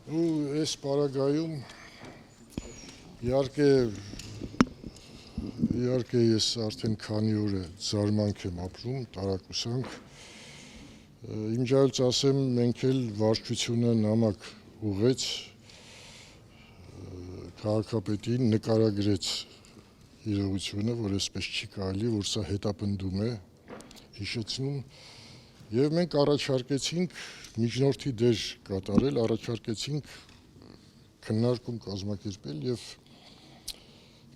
Ու այս պարագայում իհարկե ես արդեն քանի օր է զարմանք եմ ապրում, տարակուսանք, իմջայլոց ասեմ մենք էլ վարչությունը նամակ ուղեց քաղաքապետին, նկարագրեց իրողությունը, որ այսպես չի կարելի, որ սա հետապնդում է, հիշեցնում, եւ մենք առաջարկեցինք միջնորդի դեր կատարել, առաջարկեցինք քննարկում կազմակերպել եւ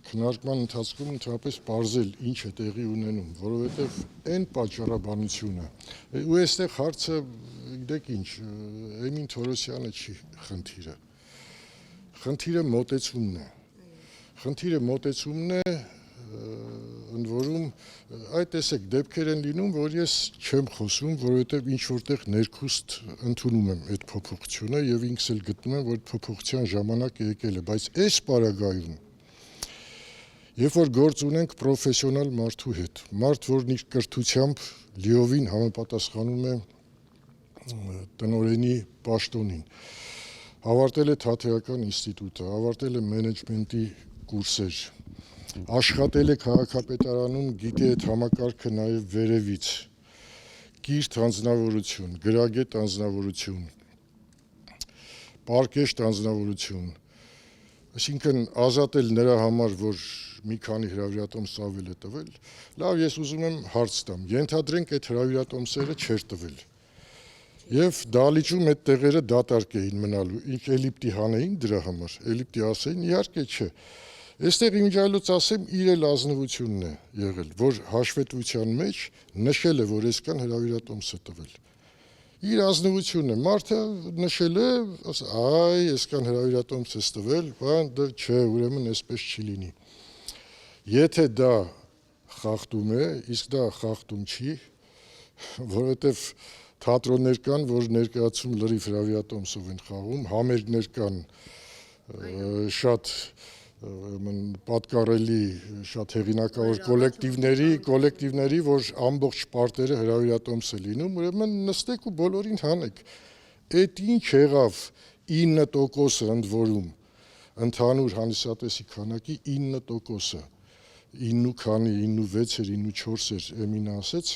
քննարկման ընթացքում ընդհանրապես պարզել ինչ է տեղի ունենում, որովհետեւ այն պատճառաբանությունը ու այստեղ հարցը գիտեք ինչ, Էմին Թորոսյանը չի խնդիրը։ Խնդիրը մոտեցումն է, ընդ որում այդ տեսեք դեպքեր են լինում, որ ես չեմ խոսում, որովհետև ինչ որտեղ ներքուստ ընդունում եմ այդ փոփոխությունը եւ ինքս էլ գտնում եմ, որ փոփոխության ժամանակը եկել է, բայց այս պարագայում երբ որ գործ ունենք պրոֆեսիոնալ մարդու հետ, մարդ, որն իր կրթությամբ լիովին համապատասխանում է տնօրենի պաշտոնին, ավարտել է Թատերական ինստիտուտը, ավարտել է մենեջմենտի կուրսեր, աշխատել է քաղաքապետարանում, գիտի այդ համակարգը նաև վերևից, կիրթ անձնավորություն, գրագետ անձնավորություն, պարկեշտ անձնավորություն, այսինքն ազատել նրա համար, որ մի քանի հրավիրատոմս ավել է տվել, լավ ես ուզում եմ հարց տամ, ենթադրենք այդ հրավիրատոմսերը չէր տվել, եւ դալիճում այդ տեղերը դատարկ էին մնալու, ինչ էլիպտի հանեին դրա համար, էլիպտի ասեին, իհարկե չէ, այստեղ իմջայլոց ասեմ իր էլ ազնվությունն է եղել, որ հաշվետվության մեջ նշել է, որ այսքան հրավիրատոմս է տվել, իր ազնվությունն է, մարդը նշել է, այ այսքան հրավիրատոմս է տվել, բան դա չէ, ուրեմն այսպես չի լինի, եթե դա խախտում է, իսկ դա խախտում չի, որովհետև թատրոններ կան, որ ներկայացում լրիվ հրավիրատոմսով են խաղում, համերգներ կան շատ պատկառելի, շատ հեղինակավոր կոլեկտիվների, որ ամբողջ պարտերը հրավիրատոմս է լինում, ուրեմն նստեք ու բոլորին հանեք, այդ ինչ եղավ 9%-ը ընդ որում, ընդհանուր հանդիսատեսի քանակի 9%-ը, 9 քանի, 9.6 էր, 9.4 էր, Էմինը ասեց,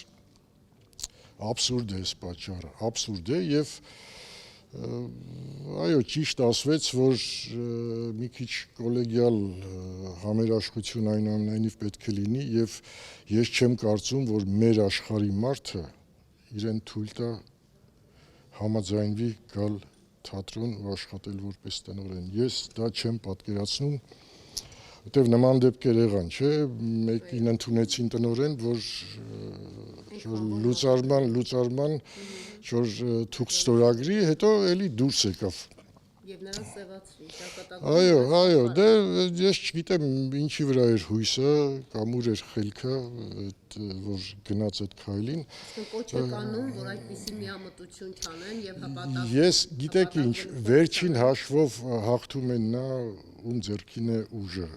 աբսուրդ է այս պատճառը, աբսուրդ է եւ այո, ճիշտ ասվեց, որ մի քիչ կոլեգիալ համերաշխություն այնուամենայնիվ պետք է լինի եւ ես չեմ կարծում, որ մեր աշխարհի մարդը իրեն թույլ տա համաձայնվի գալ թատրոն ու աշխատել որպես տնօրեն։ Ես դա չեմ պատկերացնում, որտեվ նման դեպքեր եղան, չէ, մեկին ընդունեցին տնօրեն, որ լուծարման որ թուղթ ստորագրի, հետո էլի դուրս եկավ։ Եվ նրան սևացրի, Այո, դե ես չգիտեմ ինչի վրա էր հույսը, կամ ուր էր խելքը, որ գնաց այդ քայլին։ Կոչ եք անում, որ այդպիսի միամտություն չանեն եւ հպատակ։ Ես գիտեք ինչ, վերջին հաշվով հաղթում են նա, ում ձեռքին է ուժը,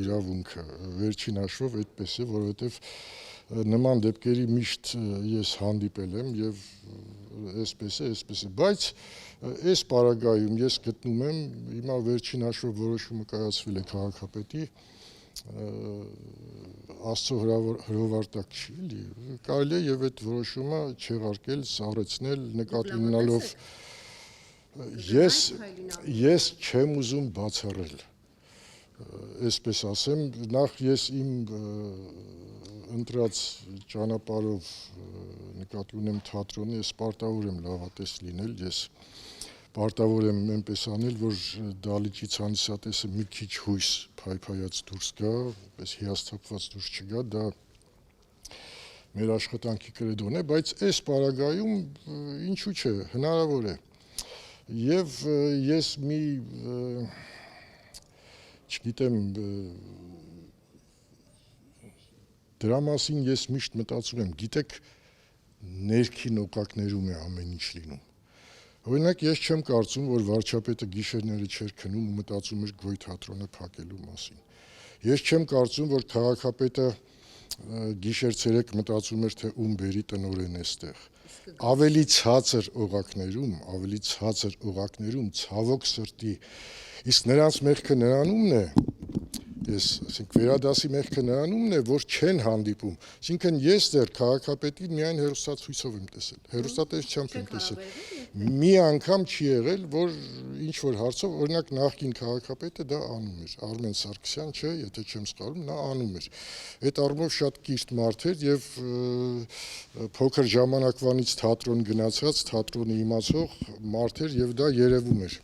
իրավունքը, վերջին հաշվով այդպես է, որովհետեւ նման դեպքերի միշտ ես հանդիպել եմ եւ այսպես է, բայց այս պարագայում ես գտնում եմ, հիմա վերջին հաշվով որոշումը կայացվել է քաղաքապետի, Աստծո հրովարտակ չի, էլի, կարելի է եւ այդ որոշումը չեղարկել, սառեցնել, նկատի ունենալով ես չեմ ուզում բացառել, այսպես ասեմ, նախ ես իմ ընտրած ճանապարհով նկատի ունեմ թատրոնը, ես պարտավոր եմ լավատես լինել, ես պարտավոր եմ այնպես անել, որ դալիճից հանդիսատեսը մի քիչ հույս փայփայած դուրս գա, այնպես հիասթափված դուրս չգա, դա մեր աշխատանքի կրեդոն է, բայց այս պարագայում ինչու՞ չէ, հնարավոր է։ Եվ ես մի չգիտեմ դրա մասին ես միշտ մտածում եմ, գիտեք, ներքին օկակներում է ամեն ինչ լինում։ Օրինակ ես չեմ կարծում, որ վարչապետը գիշերները չէր քնում ու մտածում էր Գոյ թատրոնը փակելու մասին։ Ես չեմ կարծում, որ քաղաքապետը գիշեր ցերեկ մտածում էր, թե ում բերի տնօրեն էստեղ։ ավելի ցածր օղակներում ցավոք սրտի իսկ նրանց մեղքը նրանումն է ես ասենք վերադասի մեղքը նրանումն է որ չեն հանդիպում այսինքն ես դեռ քաղաքապետին միայն հերոստացույցով եմ տեսել հերոստատեսությամբ եմ տեսել մի անգամ չի եղել որ ինչ որ հարցով օրինակ նախկին քաղաքապետը դա անում էր Արմեն Սարգսյան չէ եթե չեմ սխալվում նա անում էր այդ առումով շատ կիրթ մարդ էր եւ փոքր ժամանակվանից թատրոն գնացած թատրոնը իմացող մարդ էր եւ դա երևում էր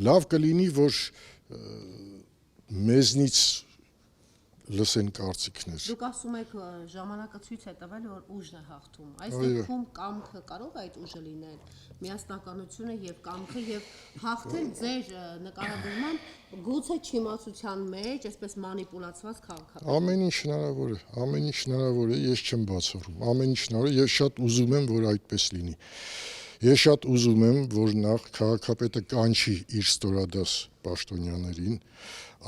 լավ կլինի որ մեզնից լսեն կարծիքներ Դուք ասում եք ժամանակը ցույց է տվել որ ուժն է հաղթում այս դեպքում կամքը կարող է այդ ուժը լինել միասնականությունը եւ կամքը եւ հաղթել ձեր նկարագրման գուցե չիմացության մեջ այսպես մանիպուլացված քաղաքական ամեն ինչ հնարավոր է ես չեմ բացառում ամեն ինչ հնարավոր է ես շատ ուզում եմ որ այդպես լինի Ես շատ ուզում եմ, որ նախ քաղաքապետը կանչի իր ստորադաս պաշտոնյաներին,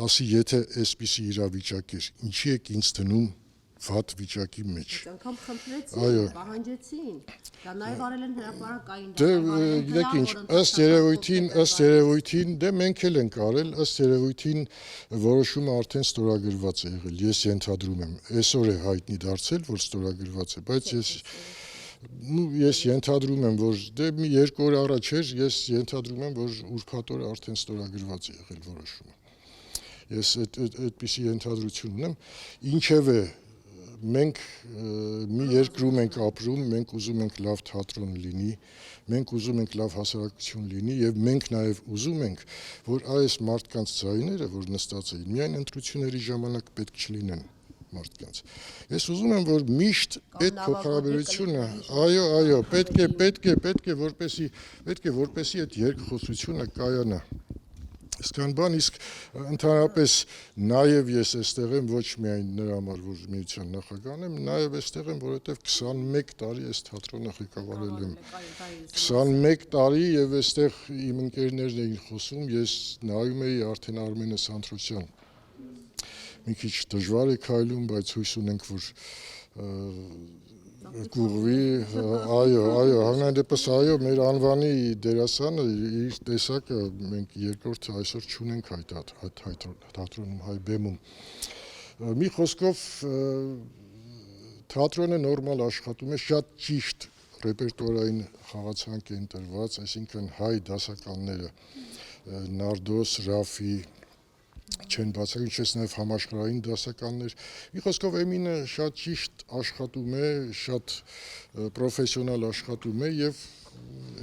ասի եթե այսպիսի իրավիճակ էր, ինչի եք ինձ դնում վատ վիճակի մեջ։ Անգամ խնդրեցին, պահանջեցին։ Դա նաև արել են հրապարակային դա։ Դե գիտեք ինչ, ըստ երևույթին, դե մենք էլ ենք արել, ըստ երևույթին որոշումը արդեն ստորագրված է եղել։ Ես ենթադրում եմ, այսօր է հայտնի դարձել, որ ստորագրված է, բայց ես ենթադրում եմ, որ դե մի երկու օր առաջ էր, ես ենթադրում եմ, որ ուրբաթ օրը արդեն ստորագրված է եղել որոշումը։ Ես այդպիսի ենթադրություն ունեմ, ինչևէ մենք մի երկրում ենք ապրում, մենք ուզում ենք լավ թատրոն լինի, մենք ուզում ենք լավ հասարակություն լինի եւ մենք նաեւ ուզում ենք, որ այս մարդկանց ձայները, որ նստած էին, միայն ընտրությունների ժամանակ պետք չլինեն մարդկանց։ Ես ուզում եմ, որ միշտ այդ փոխհարաբերությունը, այո, պետք է որպեսի այդ երկխոսությունը կայանա։ Իսկան բան, իսկ ընդհանրապես նաև ես այստեղ եմ ոչ միայն նրա համար, որ միության նախագահն եմ, նաև այստեղ եմ, որովհետև 21 տարի այս թատրոնը ղեկավարել եմ։ 21 տարի եւ այստեղ իմ ընկերներն էին խոսում, ես նայում էի արդեն Արմենը Սանթրոսյան մի քիչ դժվար է քայլում, բայց հույս ունենք, որ կուղվի, այո, հանրային դեպս այո, մեր անվանի դերասանը իր տեսակը մենք երկրորդ այսօր չունենք թատրոնում հայ բեմում։ Մի խոսքով թատրոնը նորմալ աշխատում է, շատ ճիշտ ռեպերտուարային խաղացանք է ընտրված, այսինքն հայ դասականները Նարդոս, Ռաֆի չեն բացել, ինչպես նաև համաշխարհային դասականներ։ Մի խոսքով Էմինը շատ ճիշտ աշխատում է, շատ պրոֆեսիոնալ աշխատում է եւ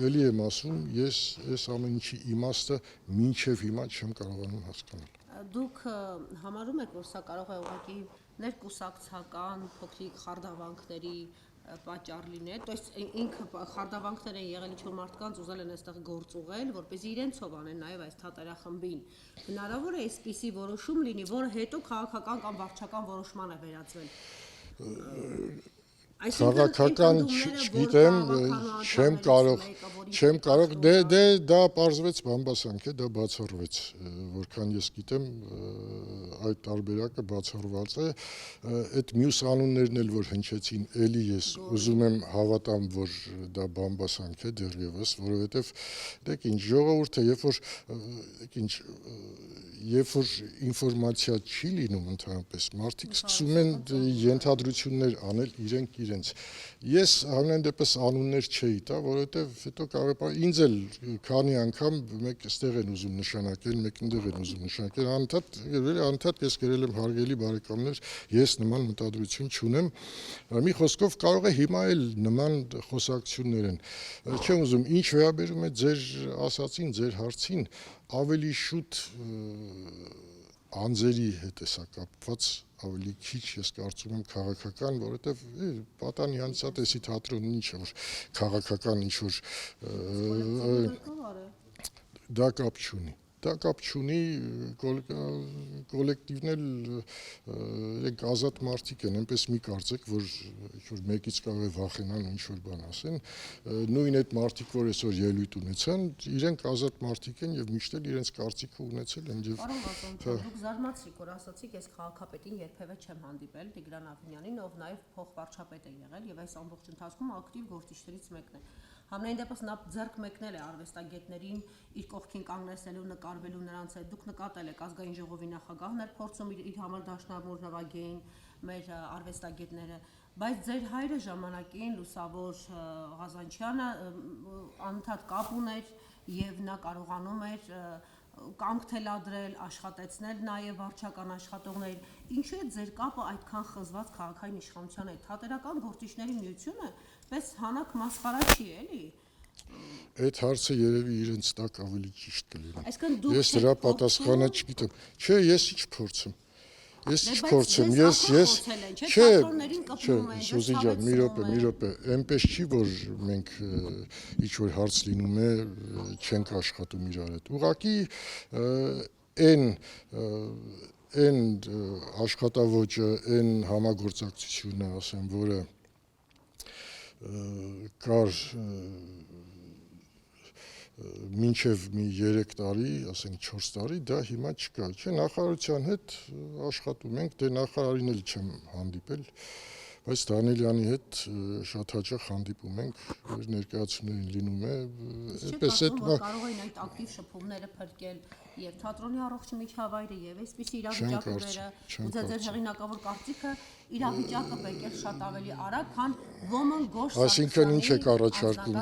ելի եմ ասում, ես այս ամեն ինչի իմաստը մինչեւ հիմա չեմ կարողանում հասկանալ։ Դուք համարում եք, որ սա կարող է ուղղակի ներկուսակցական փոքրիկ խարդավանքների պատճառ լինել, то есть ինքը խարդավանքներ են եղել ինչ որ մարդկանց ուզել են այստեղ գործ ուղղել, որպեսզի իրենցով անեն նաև այս թատերախմբին։ Հնարավոր է այսպիսի որոշում լինի, որը հետո քաղաքական կամ վարչական որոշման է վերածվել։ Քաղաքական չգիտեմ, չեմ կարող, դա պարզվեց բամբասանք է, դա բացառվեց, որքան ես գիտեմ, այդ տարբերակը բացառված է, այդ մյուս անուններն էլ որ հնչեցին, էլի ես ուզում եմ հավատամ, որ դա բամբասանք է դեռևս, որովհետև դեք ինչ ժողովուրդը, երբ որ ինֆորմացիա չի լինում ընդհանրապես, մարդիկ սկսում են ենթադրություններ անել իրենց։ Ես համենայն դեպս անուններ չէի տա, որովհետև հետո կարող է ինձ էլ քանի անգամ մեկ ստեղ են ուզում նշանակել, մեկ ընդեղ են ուզում նշանակել, անընդհատ ես գրել եմ հարգելի բարեկամներ, ես նման մտադրություն չունեմ։ Մի խոսքով կարող է հիմա էլ նման խոսակցություններ են։ Չեմ ուզում, ինչ վերաբերում է ձեր ասածին, ձեր հարցին, ավելի շուտ անձերի հետ է սա կապված, ավելի քիչ ես կարծում եմ քաղաքական, որովհետև պատանի հանցատեսի թատրոնն ինչ որ քաղաքական ինչ որ դա կապ չունի։ դա կապ չունի կոլեկտիվն էլ իրենք ազատ մարդիկ են, այնպես մի կարծեք, որ ինչ-որ մեկից կարող է վախենան ու ինչ-որ բան ասեն, նույն այդ մարդիկ, որ այսօր ելույթ ունեցան, իրենք ազատ մարդիկ են եւ միշտ էլ իրենց կարծիքը ունեցել են եւ Պարոն Վազոն, դուք զարմացրիք, որ ասացիք, ես քաղաքապետին երբևէ չեմ հանդիպել, Տիգրան Ավինյանին, ով նաեւ փոխվարչապետ է եղել եւ այս ամբողջ ընթացքում ակտիվ գործիչներից մեկն է։ Համենայն դեպս նա ձեռք մեկնել է արվեստագետներին իր կողքին կանգնեցնելու, նկարվելու նրանց հետ։ Դուք նկատել եք ազգային ժողովի նախագահն էր փորձում իր համար դաշնամուր նվագեին մեր արվեստագետները, բայց ձեր հայրը ժամանակին Լուսավոր Ղազանչյանը անընդհատ կապ ուներ եւ նա կարողանում էր կամք թելադրել, աշխատեցնել նաև վարչական աշխատողներ։ Ինչու է ձեր կապը այդքան խզված քաղաքային իշխանության հետ։ Թատերական գործիչների միությունը պես հանակ մասխարա չի, էլի։ Այդ հարցը երևի իրենց տակ ավելի ճիշտ կլինի։ Այսինքն դուք Ես դրա պատասխանը չգիտեմ։ Չէ, ես ինչ փորձեմ։ Ես ինչ փորձեմ, չէ, Սուզի ջան, մի րոպե, այնպես չի, որ մենք ինչ որ հարց լինում է, չենք աշխատում իրար հետ։ Ուղղակի այն աշխատավոճը, այն համագործակցությունը, ասեմ, որը կար մինչև մի 3 տարի, ասենք 4 տարի, դա հիմա չկա, չէ, նախարարության հետ աշխատում ենք, դե նախարարին էլ չեմ հանդիպել, բայց Դանիելյանի հետ շատ հաճախ հանդիպում ենք, ներկայացումներին լինում է, այդպես այդ կարող են այդ ակտիվ շփումները փրկել եւ թատրոնի առողջ միջավայրը եւ այսպիսի իրավիճակները, ու ձեր հեղինակավոր կարծիքը իրավիճակը բեկել շատ ավելի արագ, քան ոմն գոշ Այսինքն ինչ եք առաջարկում,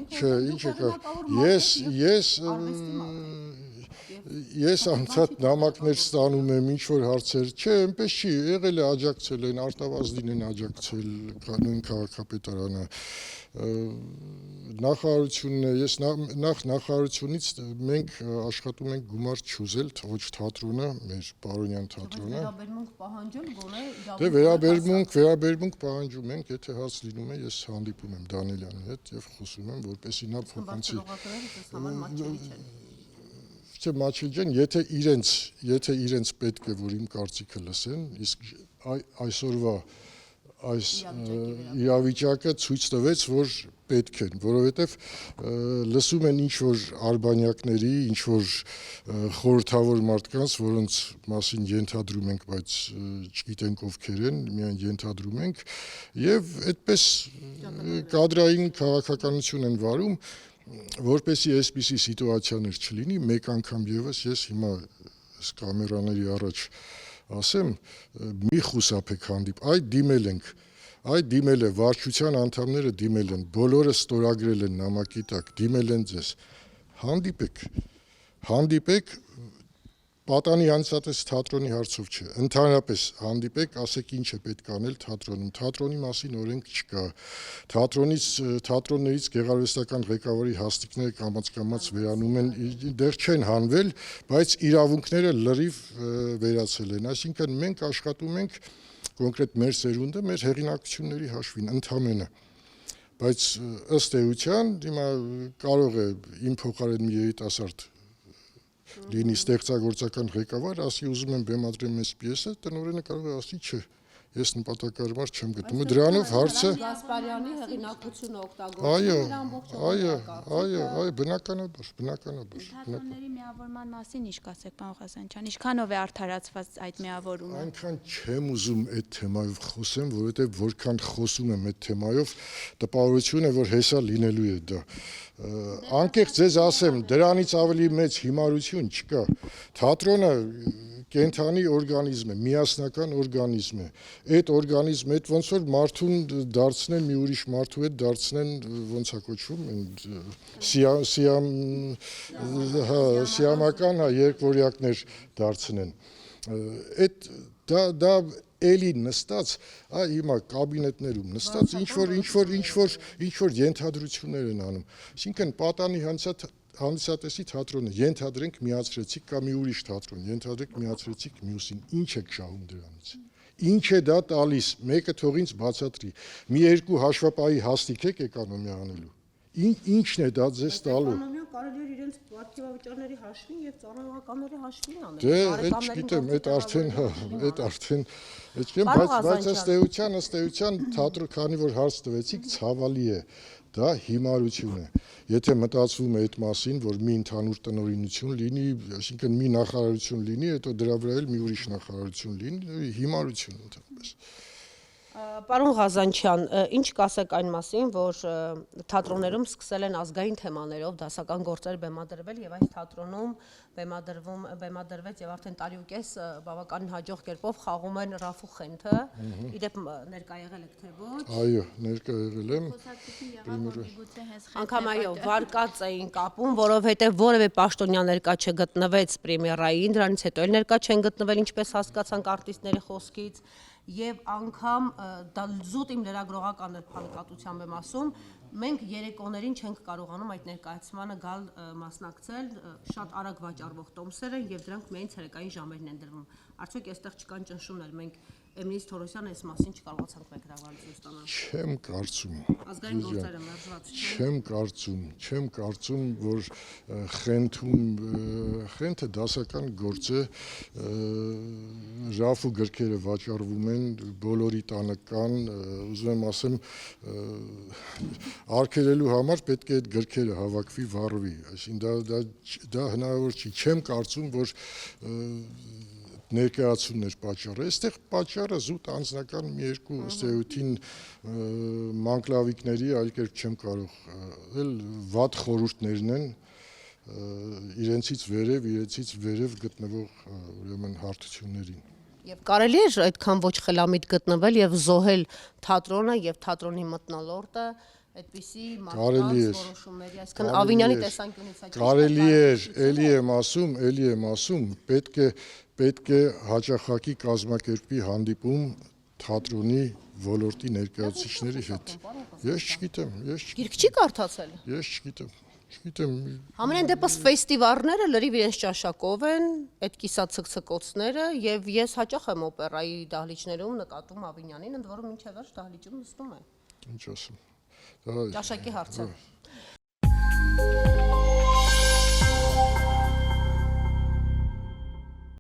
Չէ, ինչ ես անցած նամակներ ստանում եմ, ինչ որ հարցեր, չէ, այնպես չի, եղել է աջակցել են, Արտավազդին են աջակցել, նույն քաղաքապետարանը, նախարարությունն է, ես նախարարությունից մենք աշխատում ենք գումար չուզել, ոչ թատրոնը, մեր Պարոնյան թատրոնը։ Վերաբերմունք պահանջել գոնե Դե վերաբերմունք պահանջում ենք, եթե հարց լինում է, ես հանդիպում եմ Դանիելյանի հետ եւ խոսում եմ, որպեսզի նա փոխանցի։ Չէ, Մաչիլ ջան, եթե իրենց պետք է, որ իմ կարծիքը լսեն, իսկ այսօրվա այս իրավիճակը ցույց տվեց, որ պետք են, որովհետև լսում են ինչ-որ արբանյակների, ինչ-որ խորհրդավոր մարդկանց, որոնց մասին ենթադրում ենք, բայց չգիտենք ովքեր են, միայն ենթադրում ենք, եւ այդպես կադրային քաղաքականություն են վարում, որպեսզի այսպիսի սիտուացիաներ չլինի, մեկ անգամ եւս ես հիմա այս կամերաների առաջ ասեմ, մի խուսափեք հանդիպ, այդ դիմել է վարչության անդամները դիմել են, բոլորը ստորագրել են նամակի տակ, դիմել են ձեզ, հանդիպեք, պատանի հանդիսատես թատրոնի հարցով չէ, ընդհանրապես հանդիպեք, ասեք ինչ է պետք անել թատրոնում, թատրոնի մասին օրենք չկա, թատրոններից գեղարվեստական ղեկավարի հաստիքները կամաց վերանում են, դեռ չեն հանվել, բայց իրավունքները լրիվ վերացել են, այսինքն մենք աշխատում ենք կոնկրետ մեր սերունդը, մեր հեղինակությունների հաշվին, ընդամենը, բայց ըստ էության, հիմա կարող է իմ փոխարեն մի երիտասարդ լինի ստեղծագործական ղեկավար, ասի ուզում եմ բեմադրեմ այս պիեսը, տնօրենը կարող է ասի չէ, ես նպատակարար չեմ գտնում, դրանով հարցը Գասպարյանի հեղինակությունը այո, բնականաբար։ Թատրոնների միավորման մասին ինչ կասեք, պարոն Ղազանչյան, ինչքանով է արդարացված այդ միավորումը։ Այնքան չեմ ուզում այդ թեմայով խոսեմ, որովհետև որքան խոսում եմ այդ թեմայով, տպավորություն է, որ հեսա լինելու է դա։ Անկեղծ ձեզ ասեմ, դրանից ավելի մեծ հիմարություն չկա։ Թատրոնը կենթանի օրգանիզմ է, միասնական օրգանիզմ է։ Այդ օրգանիզմը այդ ոնց որ մարդուն դարձնեն մի ուրիշ մարդու հետ դարձնեն ոնց է կոչվում, սիամական երկվորյակներ դարձնեն։ Այդ դա էլի նստած, հիմա կաբինետներում նստած ինչ որ ենթադրություններ են անում։ Այսինքն պատանի հանդիսատեսի թատրոնը ենթադրենք միացրեցիք կամ մի ուրիշ թատրոն, ենթադրենք միացրեցիք մյուսին, ինչ եք շահում դրանից։ Ինչ է դա տալիս, մեկը թող ինձ բացատրի։ Մի երկու հաշվապահի հաստիք եք էկոնոմիա անելու։ Ինչն է դա ձեզ տալու։ Էկոնոմիան կարելի է իրեն իրենց պատկերավճարների հաշվին եւ ծառայողականների հաշվին անել։ Դե, այդ չգիտեմ, այդ արդեն, բայց ըստ էության թատրոն, քանի որ հարց տվեցիք, ցավալի է, դա հիմարություն է։ Եթե մտածվում է այդ մասին, որ մի ընդհանուր տնօրինություն լինի, այսինքն մի նախարարություն լինի, հետո դրա վրա էլ մի ուրիշ նախարարություն լինի, հիմարություն ընդհանրապես։ Պարոն Ղազանչյան, ինչ կասեք այն մասին, որ թատրոններում սկսել են ազգային թեմաներով դասական գործեր բեմադրվել եւ այս թատրոնում բեմադրվեց եւ արդեն տարիուկես բավականին հաջող կերպով խաղում են Ռաֆու Խենթը, իդեպ ներկա եղել եք թե ոչ։ Այո, ներկա եղել եմ։ Անկամ այո, վարկած էին կապում, որովհետեւ որևէ պաշտոնյա ներկա չգտնվեց պրեմիերային, դրանից հետո էլ ներկա չեն գտնվել, ինչպես հասկացանք արտիստների խոսքից։ Եվ անգամ դա զուտ իմ լրագրողական նկատությամբ եմ ասում, մենք երեկոներին չենք կարողանում այդ ներկայացմանը գալ մասնակցել, շատ արագ վաճառվող տոմսեր են եւ դրանք միայն ցերեկային ժամերն են դրվում։ Արդյոք այստեղ չկան ճնշումներ, մենք Էմիլի Թորոսյանը այս մասին չկարողացանք մեկ հրավերություն ստանալ։ Չեմ կարծում։ Ազգային գործերը մերժված Չեմ կարծում, որ Խենթը դասական գործ է, Ռաֆու գրքերը վաճառվում են, բոլորի տանը կան, ուզում եմ ասեմ, արգելելու համար պետք է այդ գրքերը հավաքվի, վառվի, այսինքն դա հնարավոր չի, չեմ կարծում, որ ներկայացումներ պատճառը, այստեղ պատճառը զուտ անձնական մի երկու ըստ էության մանկլավիկների, այլ կերպ չեմ կարող, էլ վատ խորհուրդներն են իրենցից վերև գտնվող ուրեմն հարթություններին։ Եվ կարելի է այդքան ոչ խելամիտ գտնվել եւ զոհել թատրոնը եւ թատրոնի մթնոլորտը այդպիսի մարդկանց որոշումների, այսինքն Ավինյանի տեսանկյունից կարելի էր, էլի եմ ասում, պետք է հաճախակի կազմակերպի հանդիպում թատրոնի ոլորտի ներկայացուցիչների հետ։ Ես չգիտեմ։ Գիրք չի կարդացել։ Ես չգիտեմ։ Համենայն դեպս ֆեստիվալները լրիվ իրենց ճաշակով են, այդ կիսացկցկոցները եւ ես հաճախ եմ օպերայի դահլիճներում նկատում Ավինյանին, ընդ որում մինչեւ վերջ դահլիճում նստում է։ Ինչ ասում։ Ճաշակի հարցը։